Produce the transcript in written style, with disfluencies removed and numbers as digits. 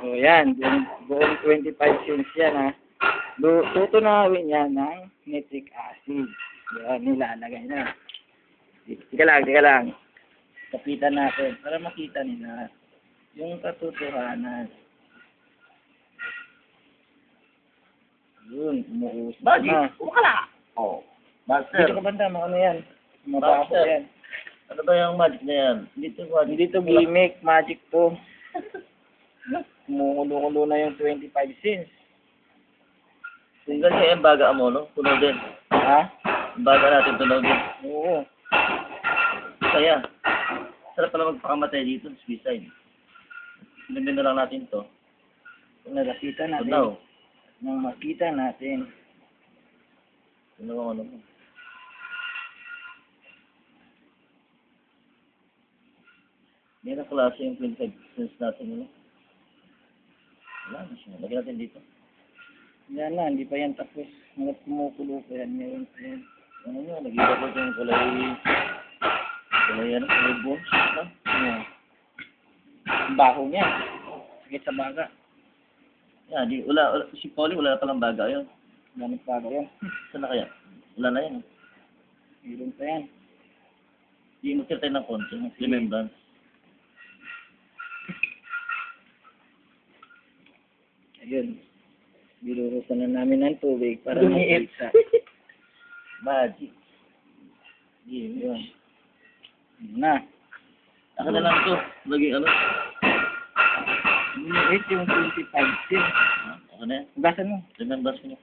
O yan, buong 25 cents yan ha. Tutunawin yan ng nitric acid. Yan, nilalagay na. Tika lang. Kapitan natin para makita nila yung katotohanan. Yun, umuusap Buddy, na. wala. Oh, master. Dito ka banda, mga ano yan? Mabaho Master. yan. Ano ba yung magic na yan? Hindi to gimmick, magic to. Kumukulo-kulo na yung 25 cents. Kung ganyan yung baga mo, no? Tunog din. Ha? Yung baga natin tunog din. Oo. Kaya, sarap pala magpakamatay dito sa suicide. Inumin na lang natin to. Kung nakakita natin. Tunaw. Nang makita natin. Ano mo? Meron klase yung 25 cents natin, ano? Wala na siya. Lagyan natin dito. Yan na, hindi pa yan tapos. Hanggat kumukulo pa yan, meron pa yan. Ano nyo? Nag-iba ko yung kulay, kulay bones. No? Ano? Ang baho niya. Sakit sa baga. Yan, si Polly wala na palang baga yun. Gamit baga yan. Saan na kaya? Wala na yan. Meron pa yan. Hindi mo tayo ng konti. Remembrance. Ayun. Binuhusan na namin ng tubig para Lumiit. makita. Magic. Yun. Yun. Yun na. Ako na lang to. Lagi ano? Lumiit yung 25 cents. Ako na yan. Ugasan mo. Remembrance ko niya.